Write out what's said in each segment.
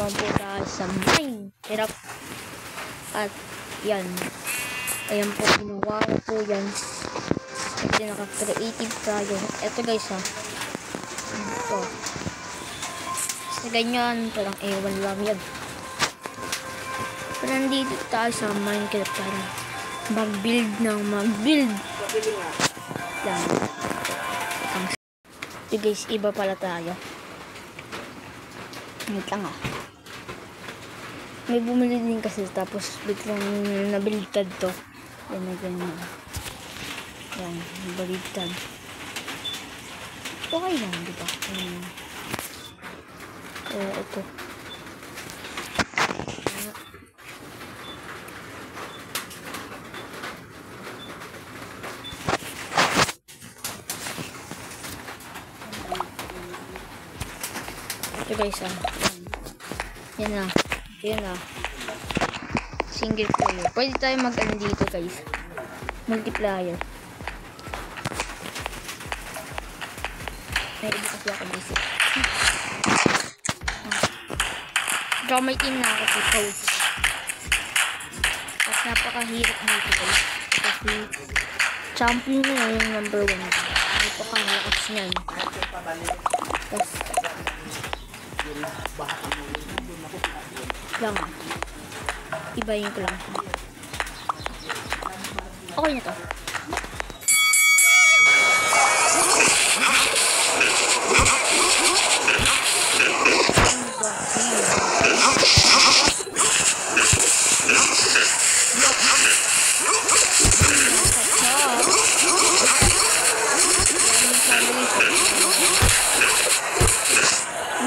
naman po tayo sa Minecraft. At yan. Ayan po, ginawa ko po yan. Kasi naka-creative tayo. Eto guys ha. Ito. Kasi ganyan. Parang ewan lang yan. Pero nandito tayo sa Minecraft tayo. Mag-build ng mag-build. Yan. Ito guys, iba pala tayo. Wait lang ah. May bumili din kasi tapos biglang nabaligtad to. Yan na ganyan. Yan, nabaligtad. Okay lang, di ba? Kaya ito. Ito guys ah. Yan na. Yan na. Single player. Pwede tayo mag-ano dito guys. Multiplayer. May iba kasi ako dito. Ikaw may team na ako sa coach. At napakahirap nito guys. Kasi champion na yung number 1. Napakalakas niyan. Tapos lang. Ibayin ko lang. Okay na to.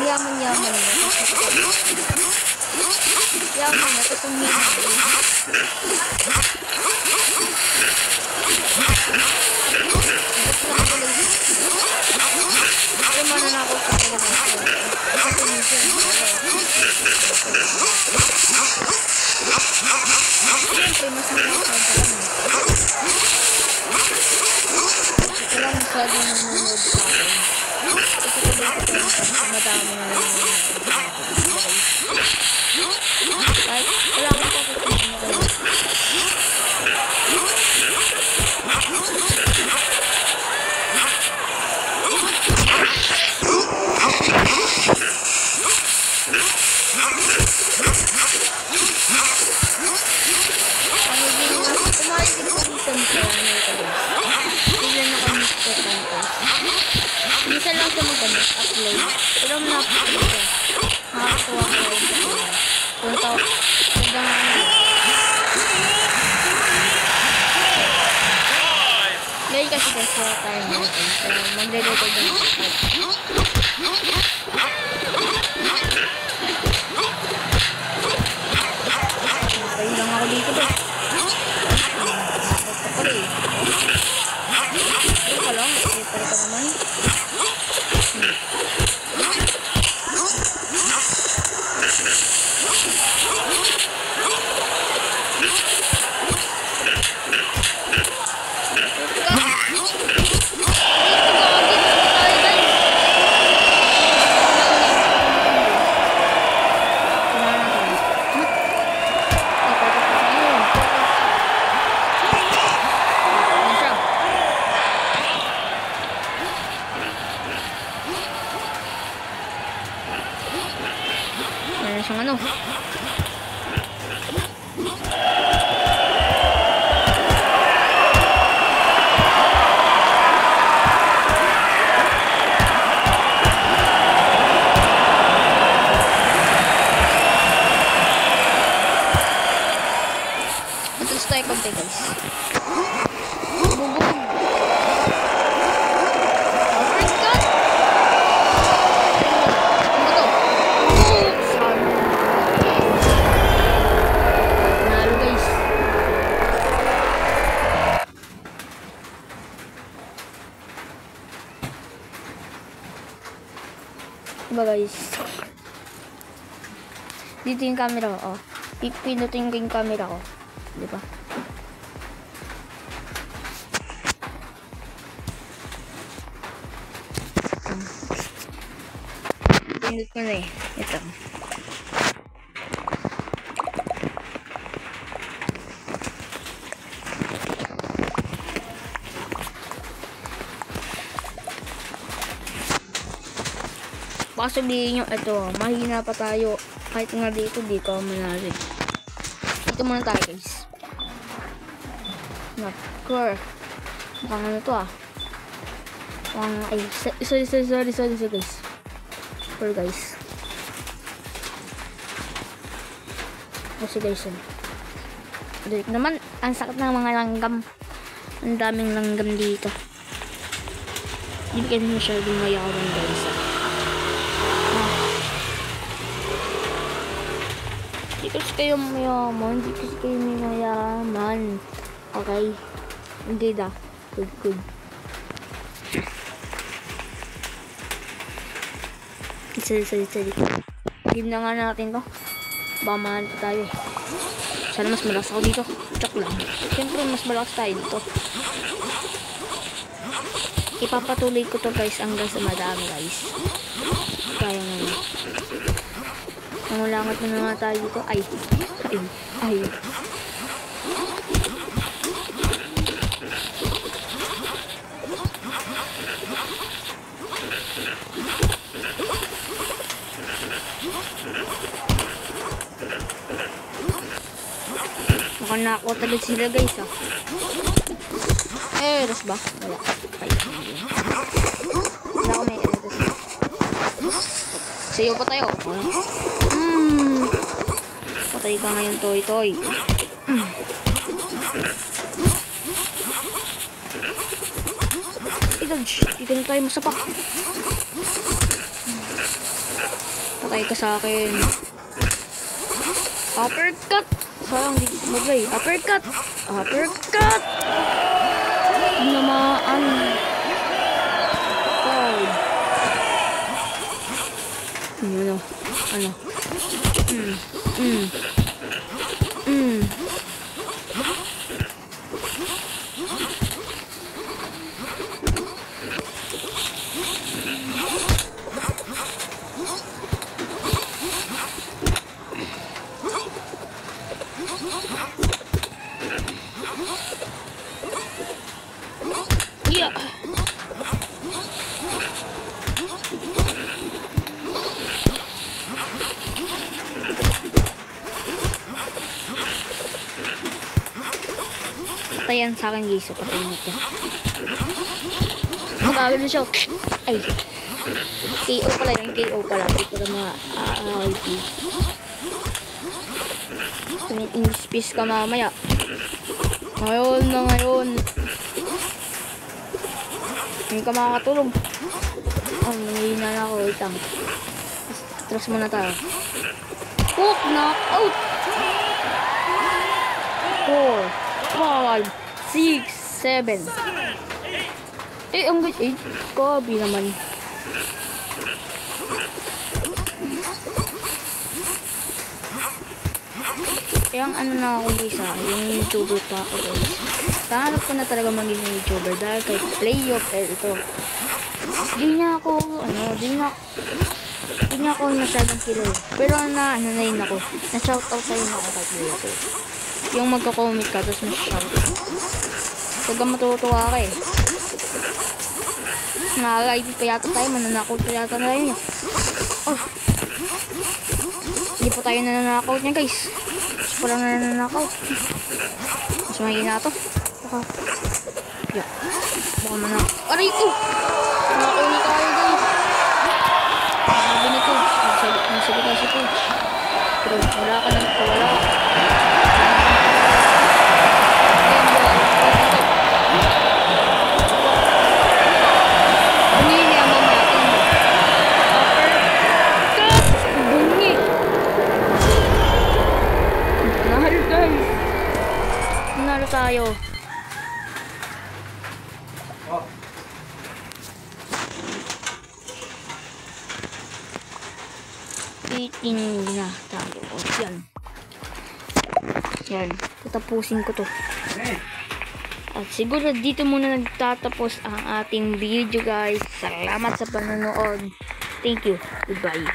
Yaman-yaman na. Yaman na. Itong yaman. Ay, mananakaw ko talaga. Siyempre, mas nakakawag ka lang. Ito lang masyado nanonood sa akin. Kasi ko ba ito madami na lang kahit wala akong papupunin mo kayo. Kumain din ko minsan sa bigla na kami sa kantas. Minsan lang siya mag-upload. Pero napakaganda. Nakakatuwa ko rin sa kanya. Punta ngayon kasi guys wala tayo natin. So magre-record na ako. Okay lang ako dito ba? Ito pala eh. Ito ka lang. Ito ka naman. Siyang ano ito tayo konti guys. Diba guys? Dito yung camera ko. Oh. Pinutin ko yung camera ko. Diba? Pinut ko na eh. Ito. Baka sabihin nyo, ito, mahina pa tayo. Kahit nga dito, di ko manalo. Dito muna tayo, guys. Nakur. Mukhang ano to, ah. Ay, sorry, guys. Sorry, guys. Kasi guys, dito naman, ang sakit ng mga langgam. Ang daming langgam dito. Hindi kasi masyadong mayaman, guys. Hindi kasi kayo mayaman. Hindi kasi kayo mayaman. Okay? Hindi da. Good. Sorry. Game na nga natin to. Baka mahal pa tayo eh. Sana mas malakas ako dito. Joke lang. Siyempre mas malakas tayo dito. Ipapatuloy ko to guys hanggang sa madami guys. Kaya nga. Nangulangat na nga tayo dito. Ay. Mukhang nako talaga sila guys ah. Eros ba? Wala. Wala ko may eros. Sayo pa tayo. Patay ka ngayon toy. Dito na tayo masapak. Patay ka sa akin. Uppercut! Parang di maglay. Uppercut! Namaan. God. Ano? Yeah. Patayan sa akin guys. Patayin ito. Magagano siya. Ay. KO pala yung KO pala. Ito na mga RIP. In-space ka mamaya. Ngayon. Hindi ka makakatulong. Nangyayina na ako. Wait lang. Atras muna tayo. Hook! Knockout! 4, 5, 6, 7. Ang good. 8. Kobe naman. Yung ano na ako guys yung YouTuber pa ako guys. Tangarap ko na talaga maging YouTuber dahil kay Play of ito. Di niya ako masyadong kilala. Pero na yun ako. Na-shoutout sa'yo na ako kay Play of yung magka-comment ka tapos na-shoutout. Huwag kang matutuwa ka eh. Nakaka-ID pa yata tayo. Mananakaw pa yata tayo niya. Hindi pa tayo nananakaw niya guys. Parang nananakaw. Mas mahina to. Baka manakaw. Aray ito! Nanakaw na tayo guys. Sabi nito. Nagsabi kasi ito. Pero wala ka na. Wala. Tayo. Itin na tayo. Yan. Tatapusin ko to. At siguro dito muna nagtatapos ang ating video guys. Salamat sa panonood. Thank you. Goodbye.